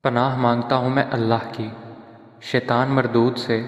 پناہ مانگتا ہوں میں اللہ کی شیطان مردود سے۔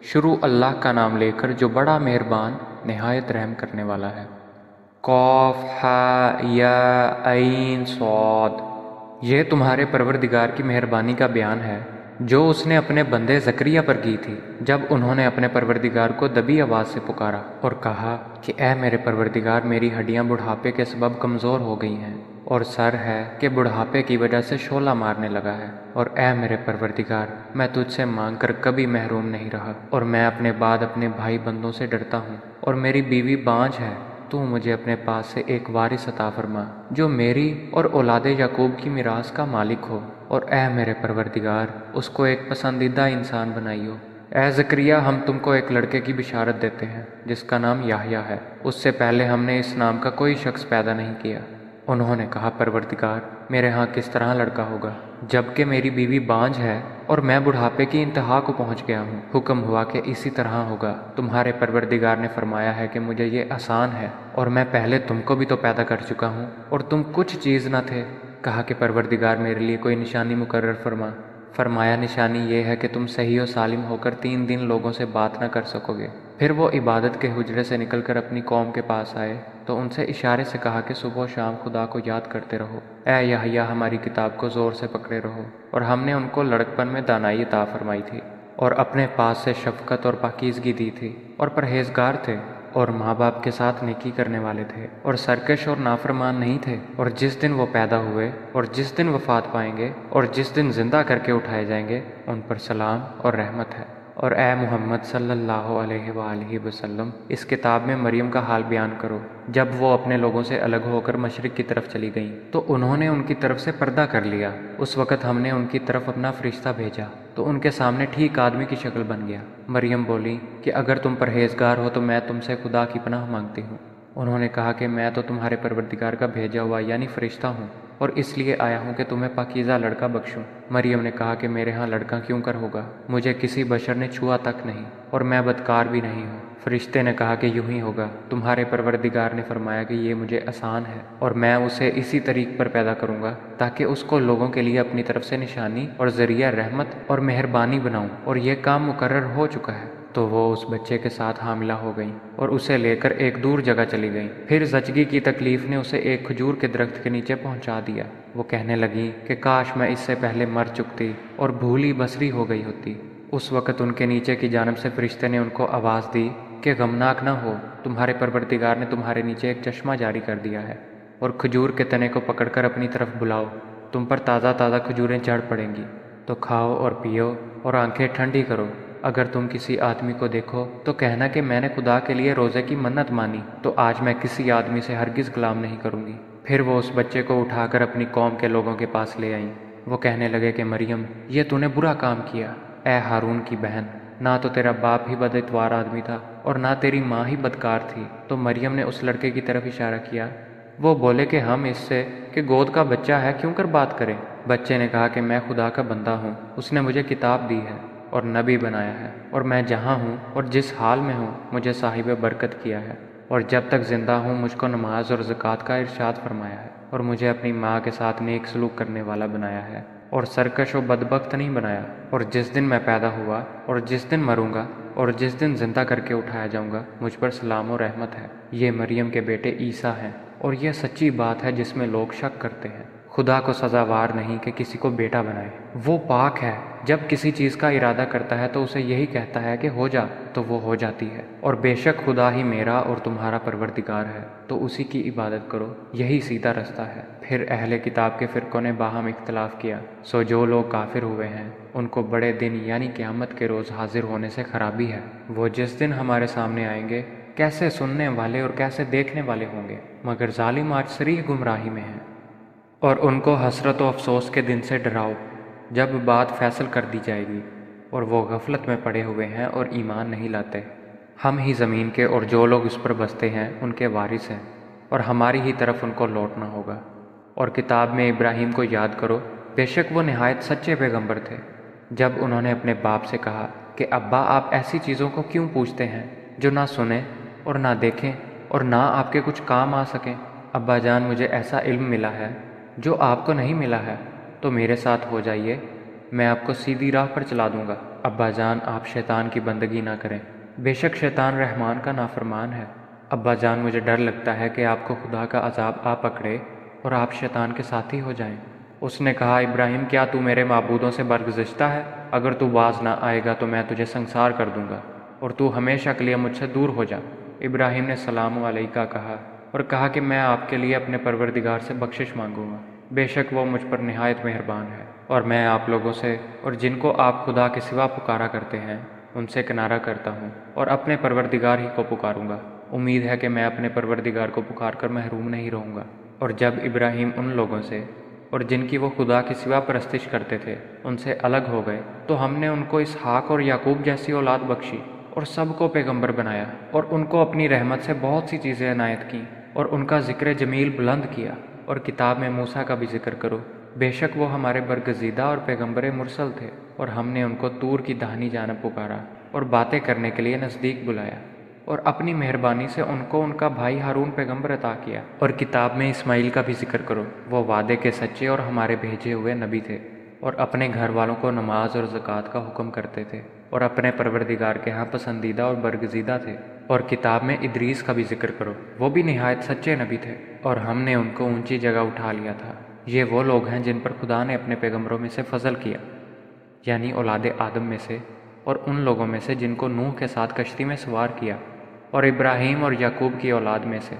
شروع اللہ کا نام لے کر جو بڑا مہربان نہایت رحم کرنے والا ہے۔ قاف ہا یا عین صاد۔ یہ تمہارے پروردگار کی مہربانی کا بیان ہے جو اس نے اپنے بندے زکریا پر کی تھی جب انہوں نے اپنے پروردگار کو دبی آواز سے پکارا اور کہا کہ اے میرے پروردگار، میری ہڈیاں بڑھاپے کے سبب کمزور ہو گئی ہیں اور سر ہے کہ بڑھاپے کی وجہ سے شعلہ مارنے لگا ہے، اور اے میرے پروردگار، میں تجھ سے مانگ کر کبھی محروم نہیں رہا، اور میں اپنے بعد اپنے بھائی بندوں سے ڈرتا ہوں، اور میری بیوی بانجھ ہے۔ تو مجھے اپنے پاس سے ایک وارث عطا فرما جو میری اور اولاد یعقوب کی میراث کا مالک ہو، اور اے میرے پروردگار، اس کو ایک پسندیدہ انسان بنائیو۔ اے زکریا، ہم تم کو ایک لڑکے کی بشارت دیتے ہیں جس کا نام یحییٰ ہے۔ اس سے پہلے ہم نے اس نام کا کوئی شخص پیدا نہیں کیا۔ انہوں نے کہا، پروردگار، میرے ہاں کس طرح لڑکا ہوگا جبکہ میری بیوی بانجھ ہے اور میں بڑھاپے کی انتہا کو پہنچ گیا ہوں؟ حکم ہوا کہ اسی طرح ہوگا۔ تمہارے پروردگار نے فرمایا ہے کہ مجھے یہ آسان ہے، اور میں پہلے تم کو بھی تو پیدا کر چکا ہوں اور تم کچھ چیز نہ تھے۔ کہا کہ پروردگار، میرے لیے کوئی نشانی مقرر فرما۔ فرمایا، نشانی یہ ہے کہ تم صحیح و سالم ہو کر 3 دن لوگوں سے بات نہ کر سکو گے۔ پھر وہ عبادت کے حجرے سے نکل کر اپنی قوم کے پاس آئے تو ان سے اشارے سے کہا کہ صبح و شام خدا کو یاد کرتے رہو۔ اے یحییٰ، ہماری کتاب کو زور سے پکڑے رہو، اور ہم نے ان کو لڑکپن میں دانائی عطا فرمائی تھی، اور اپنے پاس سے شفقت اور پاکیزگی دی تھی، اور پرہیزگار تھے، اور ماں باپ کے ساتھ نیکی کرنے والے تھے، اور سرکش اور نافرمان نہیں تھے۔ اور جس دن وہ پیدا ہوئے اور جس دن وفات پائیں گے اور جس دن زندہ کر کے اٹھائے جائیں گے، ان پر سلام اور رحمت ہے۔ اور اے محمد صلی اللہ علیہ وآلہ وسلم، اس کتاب میں مریم کا حال بیان کرو۔ جب وہ اپنے لوگوں سے الگ ہو کر مشرق کی طرف چلی گئیں تو انہوں نے ان کی طرف سے پردہ کر لیا۔ اس وقت ہم نے ان کی طرف اپنا فرشتہ بھیجا تو ان کے سامنے ٹھیک آدمی کی شکل بن گیا۔ مریم بولی کہ اگر تم پرہیزگار ہو تو میں تم سے خدا کی پناہ مانگتی ہوں۔ انہوں نے کہا کہ میں تو تمہارے پروردگار کا بھیجا ہوا یعنی فرشتہ ہوں، اور اس لیے آیا ہوں کہ تمہیں پاکیزہ لڑکا بخشوں۔ مریم نے کہا کہ میرے ہاں لڑکا کیوں کر ہوگا؟ مجھے کسی بشر نے چھوا تک نہیں، اور میں بدکار بھی نہیں ہوں۔ فرشتے نے کہا کہ یوں ہی ہوگا، تمہارے پروردگار نے فرمایا کہ یہ مجھے آسان ہے، اور میں اسے اسی طریق پر پیدا کروں گا تاکہ اس کو لوگوں کے لیے اپنی طرف سے نشانی اور ذریعہ رحمت اور مہربانی بناؤں، اور یہ کام مقرر ہو چکا ہے۔ تو وہ اس بچے کے ساتھ حاملہ ہو گئیں اور اسے لے کر ایک دور جگہ چلی گئیں۔ پھر زچگی کی تکلیف نے اسے ایک کھجور کے درخت کے نیچے پہنچا دیا۔ وہ کہنے لگیں کہ کاش میں اس سے پہلے مر چکتی اور بھولی بسری ہو گئی ہوتی۔ اس وقت ان کے نیچے کی جانب سے فرشتے نے ان کو آواز دی کہ غمناک نہ ہو، تمہارے پروردگار نے تمہارے نیچے ایک چشمہ جاری کر دیا ہے، اور کھجور کے تنے کو پکڑ کر اپنی طرف بلاؤ، تم پر تازہ تازہ کھجوریں جھڑ پڑیں گی، تو کھاؤ اور پیو اور آنکھیں ٹھنڈی کرو۔ اگر تم کسی آدمی کو دیکھو تو کہنا کہ میں نے خدا کے لیے روزے کی منت مانی، تو آج میں کسی آدمی سے ہرگز کلام نہیں کروں گی۔ پھر وہ اس بچے کو اٹھا کر اپنی قوم کے لوگوں کے پاس لے آئیں۔ وہ کہنے لگے کہ مریم، یہ تو نے برا کام کیا۔ اے ہارون کی بہن، نہ تو تیرا باپ ہی بد اتوار آدمی تھا اور نہ تیری ماں ہی بدکار تھی۔ تو مریم نے اس لڑکے کی طرف اشارہ کیا۔ وہ بولے کہ ہم اس سے کہ گود کا بچہ ہے کیوں کر بات کریں؟ بچے نے کہا کہ میں خدا کا بندہ ہوں، اس نے مجھے کتاب دی ہے اور نبی بنایا ہے، اور میں جہاں ہوں اور جس حال میں ہوں مجھے صاحب برکت کیا ہے، اور جب تک زندہ ہوں مجھ کو نماز اور زکوٰۃ کا ارشاد فرمایا ہے، اور مجھے اپنی ماں کے ساتھ نیک سلوک کرنے والا بنایا ہے، اور سرکش و بدبخت نہیں بنایا۔ اور جس دن میں پیدا ہوا اور جس دن مروں گا اور جس دن زندہ کر کے اٹھایا جاؤں گا، مجھ پر سلام و رحمت ہے۔ یہ مریم کے بیٹے عیسیٰ ہیں، اور یہ سچی بات ہے جس میں لوگ شک کرتے ہیں۔ خدا کو سزاوار نہیں کہ کسی کو بیٹا بنائے۔ وہ پاک ہے، جب کسی چیز کا ارادہ کرتا ہے تو اسے یہی کہتا ہے کہ ہو جا، تو وہ ہو جاتی ہے۔ اور بے شک خدا ہی میرا اور تمہارا پروردگار ہے، تو اسی کی عبادت کرو، یہی سیدھا رستہ ہے۔ پھر اہل کتاب کے فرقوں نے باہم اختلاف کیا، سو جو لوگ کافر ہوئے ہیں ان کو بڑے دن یعنی قیامت کے روز حاضر ہونے سے خرابی ہے۔ وہ جس دن ہمارے سامنے آئیں گے کیسے سننے والے اور کیسے دیکھنے والے ہوں گے، مگر ظالم آج صریح گمراہی میں ہیں۔ اور ان کو حسرت و افسوس کے دن سے ڈراؤ جب بات فیصل کر دی جائے گی، اور وہ غفلت میں پڑے ہوئے ہیں اور ایمان نہیں لاتے۔ ہم ہی زمین کے اور جو لوگ اس پر بستے ہیں ان کے وارث ہیں، اور ہماری ہی طرف ان کو لوٹنا ہوگا۔ اور کتاب میں ابراہیم کو یاد کرو، بے شک وہ نہایت سچے پیغمبر تھے۔ جب انہوں نے اپنے باپ سے کہا کہ ابا، آپ ایسی چیزوں کو کیوں پوچھتے ہیں جو نہ سنیں اور نہ دیکھیں اور نہ آپ کے کچھ کام آ سکیں؟ ابا جان، مجھے ایسا علم ملا ہے جو آپ کو نہیں ملا ہے، تو میرے ساتھ ہو جائیے، میں آپ کو سیدھی راہ پر چلا دوں گا۔ ابا جان، آپ شیطان کی بندگی نہ کریں، بے شک شیطان رحمان کا نافرمان ہے۔ ابا جان، مجھے ڈر لگتا ہے کہ آپ کو خدا کا عذاب آ پکڑے اور آپ شیطان کے ساتھی ہو جائیں۔ اس نے کہا، ابراہیم، کیا تو میرے معبودوں سے برگزشتہ ہے؟ اگر تو باز نہ آئے گا تو میں تجھے سنسار کر دوں گا اور تو ہمیشہ کے لیے مجھ سے دور ہو جا۔ ابراہیم نے سلام علیکہ کہا اور کہا کہ میں آپ کے لیے اپنے پروردگار سے بخشش مانگوں گا، بے شک وہ مجھ پر نہایت مہربان ہے، اور میں آپ لوگوں سے اور جن کو آپ خدا کے سوا پکارا کرتے ہیں ان سے کنارہ کرتا ہوں اور اپنے پروردگار ہی کو پکاروں گا۔ امید ہے کہ میں اپنے پروردگار کو پکار کر محروم نہیں رہوں گا۔ اور جب ابراہیم ان لوگوں سے اور جن کی وہ خدا کے سوا پرستش کرتے تھے ان سے الگ ہو گئے تو ہم نے ان کو اسحاق اور یعقوب جیسی اولاد بخشی اور سب کو پیغمبر بنایا، اور ان کو اپنی رحمت سے بہت سی چیزیں عنایت کیں اور ان کا ذکر جمیل بلند کیا۔ اور کتاب میں موسیٰ کا بھی ذکر کرو، بے شک وہ ہمارے برگزیدہ اور پیغمبر مرسل تھے، اور ہم نے ان کو طور کی داہنی جانب پکارا اور باتیں کرنے کے لیے نزدیک بلایا، اور اپنی مہربانی سے ان کو ان کا بھائی ہارون پیغمبر عطا کیا۔ اور کتاب میں اسماعیل کا بھی ذکر کرو، وہ وعدے کے سچے اور ہمارے بھیجے ہوئے نبی تھے، اور اپنے گھر والوں کو نماز اور زکوٰۃ کا حکم کرتے تھے، اور اپنے پروردگار کے ہاں پسندیدہ اور برگزیدہ تھے۔ اور کتاب میں ادریس کا بھی ذکر کرو، وہ بھی نہایت سچے نبی تھے، اور ہم نے ان کو اونچی جگہ اٹھا لیا تھا۔ یہ وہ لوگ ہیں جن پر خدا نے اپنے پیغمبروں میں سے فضل کیا، یعنی اولاد آدم میں سے، اور ان لوگوں میں سے جن کو نوح کے ساتھ کشتی میں سوار کیا، اور ابراہیم اور یعقوب کی اولاد میں سے،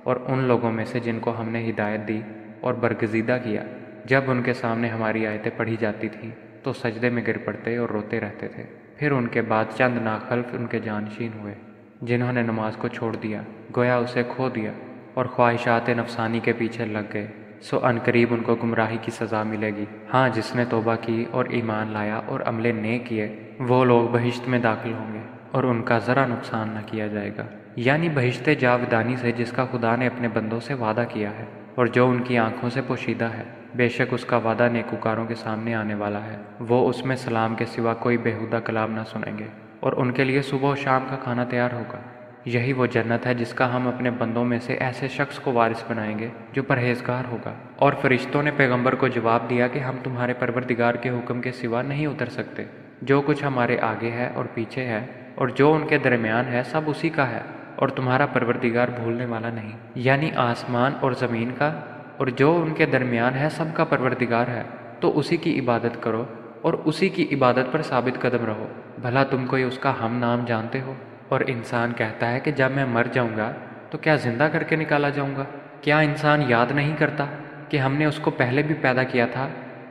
اور ان لوگوں میں سے جن کو ہم نے ہدایت دی اور برگزیدہ کیا۔ جب ان کے سامنے ہماری آیتیں پڑھی جاتی تھیں تو سجدے میں گر پڑتے اور روتے رہتے تھے۔ پھر ان کے بعد چند ناخلف ان کے جانشین ہوئے جنہوں نے نماز کو چھوڑ دیا، گویا اسے کھو دیا، اور خواہشات نفسانی کے پیچھے لگ گئے، سو عنقریب ان کو گمراہی کی سزا ملے گی۔ ہاں، جس نے توبہ کی اور ایمان لایا اور عمل نیک کیے، وہ لوگ بہشت میں داخل ہوں گے اور ان کا ذرا نقصان نہ کیا جائے گا، یعنی بہشت جاودانی سے جس کا خدا نے اپنے بندوں سے وعدہ کیا ہے اور جو ان کی آنکھوں سے پوشیدہ ہے۔ بے شک اس کا وعدہ نیکوکاروں کے سامنے آنے والا ہے، وہ اس میں سلام کے سوا کوئی بیہودہ کلام نہ سنیں گے، اور ان کے لیے صبح و شام کا کھانا تیار ہوگا۔ یہی وہ جنت ہے جس کا ہم اپنے بندوں میں سے ایسے شخص کو وارث بنائیں گے جو پرہیزگار ہوگا۔ اور فرشتوں نے پیغمبر کو جواب دیا کہ ہم تمہارے پروردگار کے حکم کے سوا نہیں اتر سکتے، جو کچھ ہمارے آگے ہے اور پیچھے ہے اور جو ان کے درمیان ہے سب اسی کا ہے، اور تمہارا پروردگار بھولنے والا نہیں، یعنی آسمان اور زمین کا اور جو ان کے درمیان ہے سب کا پروردگار ہے، تو اسی کی عبادت کرو اور اسی کی عبادت پر ثابت قدم رہو۔ بھلا تم کوئی اس کا ہم نام جانتے ہو؟ اور انسان کہتا ہے کہ جب میں مر جاؤں گا تو کیا زندہ کر کے نکالا جاؤں گا؟ کیا انسان یاد نہیں کرتا کہ ہم نے اس کو پہلے بھی پیدا کیا تھا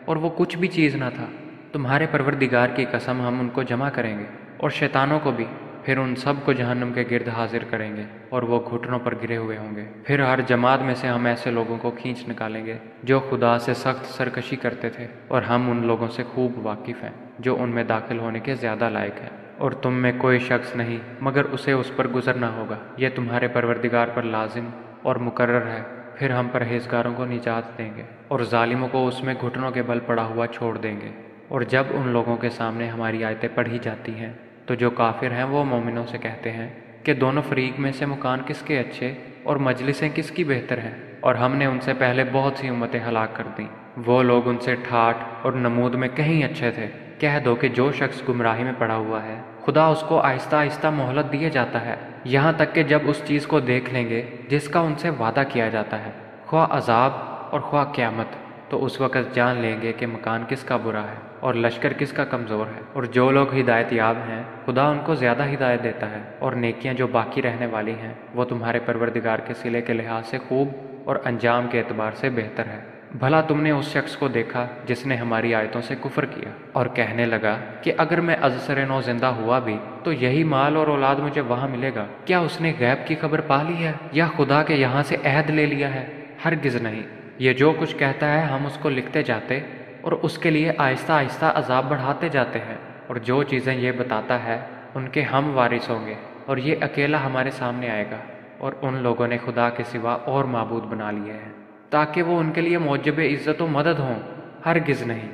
اور وہ کچھ بھی چیز نہ تھا؟ تمہارے پروردگار کی قسم، ہم ان کو جمع کریں گے اور شیطانوں کو بھی، پھر ان سب کو جہنم کے گرد حاضر کریں گے اور وہ گھٹنوں پر گرے ہوئے ہوں گے۔ پھر ہر جماعت میں سے ہم ایسے لوگوں کو کھینچ نکالیں گے جو خدا سے سخت سرکشی کرتے تھے، اور ہم ان لوگوں سے خوب واقف ہیں جو ان میں داخل ہونے کے زیادہ لائق ہیں۔ اور تم میں کوئی شخص نہیں مگر اسے اس پر گزرنا ہوگا، یہ تمہارے پروردگار پر لازم اور مقرر ہے۔ پھر ہم پرہیزگاروں کو نجات دیں گے اور ظالموں کو اس میں گھٹنوں کے بل پڑا ہوا چھوڑ دیں گے۔ اور جب ان لوگوں کے سامنے ہماری آیتیں پڑھی جاتی ہیں تو جو کافر ہیں وہ مومنوں سے کہتے ہیں کہ دونوں فریق میں سے مکان کس کے اچھے اور مجلسیں کس کی بہتر ہیں، اور ہم نے ان سے پہلے بہت سی امتیں ہلاک کر دیں، وہ لوگ ان سے ٹھاٹھ اور نمود میں کہیں اچھے تھے۔ کہہ دو کہ جو شخص گمراہی میں پڑا ہوا ہے خدا اس کو آہستہ آہستہ مہلت دیے جاتا ہے، یہاں تک کہ جب اس چیز کو دیکھ لیں گے جس کا ان سے وعدہ کیا جاتا ہے، خواہ عذاب اور خواہ قیامت، تو اس وقت جان لیں گے کہ مکان کس کا برا ہے اور لشکر کس کا کمزور ہے۔ اور جو لوگ ہدایت یاب ہیں خدا ان کو زیادہ ہدایت دیتا ہے، اور نیکیاں جو باقی رہنے والی ہیں وہ تمہارے پروردگار کے صلے کے لحاظ سے خوب اور انجام کے اعتبار سے بہتر ہے۔ بھلا تم نے اس شخص کو دیکھا جس نے ہماری آیتوں سے کفر کیا اور کہنے لگا کہ اگر میں ازسر نو زندہ ہوا بھی تو یہی مال اور اولاد مجھے وہاں ملے گا؟ کیا اس نے غیب کی خبر پا لی ہے یا خدا کے یہاں سے عہد لے لیا ہے؟ ہرگز نہیں، یہ جو کچھ کہتا ہے ہم اس کو لکھتے جاتے اور اس کے لیے آہستہ آہستہ عذاب بڑھاتے جاتے ہیں، اور جو چیزیں یہ بتاتا ہے ان کے ہم وارث ہوں گے، اور یہ اکیلا ہمارے سامنے آئے گا۔ اور ان لوگوں نے خدا کے سوا اور معبود بنا لیے ہیں تاکہ وہ ان کے لیے موجب عزت و مدد ہوں، ہرگز نہیں،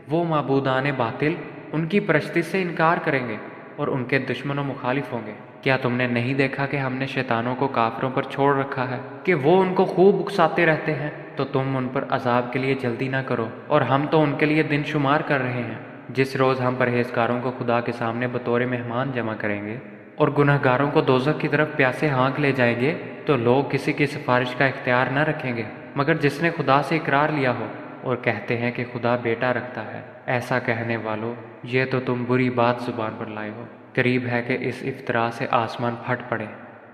وہ معبودان باطل ان کی پرستی سے انکار کریں گے اور ان کے دشمن و مخالف ہوں گے۔ کیا تم نے نہیں دیکھا کہ ہم نے شیطانوں کو کافروں پر چھوڑ رکھا ہے کہ وہ ان کو خوب اکساتے رہتے ہیں؟ تو تم ان پر عذاب کے لیے جلدی نہ کرو، اور ہم تو ان کے لیے دن شمار کر رہے ہیں۔ جس روز ہم پرہیزگاروں کو خدا کے سامنے بطور مہمان جمع کریں گے اور گنہگاروں کو دوزخ کی طرف پیاسے ہانک لے جائیں گے، تو لوگ کسی کی سفارش کا اختیار نہ رکھیں گے مگر جس نے خدا سے اقرار لیا ہو، اور کہتے ہیں کہ خدا بیٹا رکھتا ہے۔ ایسا کہنے والو، یہ تو تم بری بات زبان پر لائے ہو۔ قریب ہے کہ اس افطرا سے آسمان پھٹ پڑے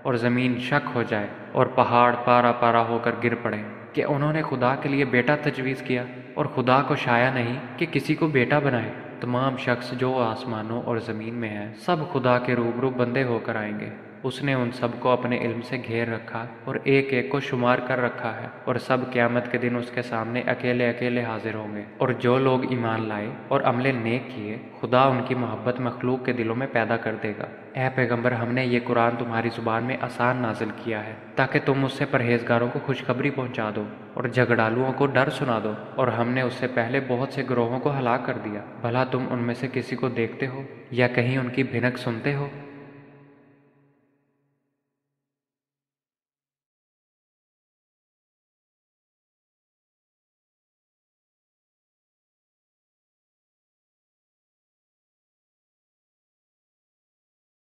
اور زمین شک ہو جائے اور پہاڑ پارا پارا ہو کر گر پڑے کہ انہوں نے خدا کے لیے بیٹا تجویز کیا، اور خدا کو شایع نہیں کہ کسی کو بیٹا بنائے۔ تمام شخص جو آسمانوں اور زمین میں ہیں سب خدا کے روبرو بندے ہو کر آئیں گے۔ اس نے ان سب کو اپنے علم سے گھیر رکھا اور ایک ایک کو شمار کر رکھا ہے، اور سب قیامت کے دن اس کے سامنے اکیلے اکیلے حاضر ہوں گے۔ اور جو لوگ ایمان لائے اور عمل نیک کیے، خدا ان کی محبت مخلوق کے دلوں میں پیدا کر دے گا۔ اے پیغمبر، ہم نے یہ قرآن تمہاری زبان میں آسان نازل کیا ہے تاکہ تم اس سے پرہیزگاروں کو خوشخبری پہنچا دو اور جھگڑالوؤں کو ڈر سنا دو، اور ہم نے اس سے پہلے بہت سے گروہوں کو ہلاک کر دیا۔ بھلا تم ان میں سے کسی کو دیکھتے ہو یا کہیں ان کی بھنک سنتے ہو؟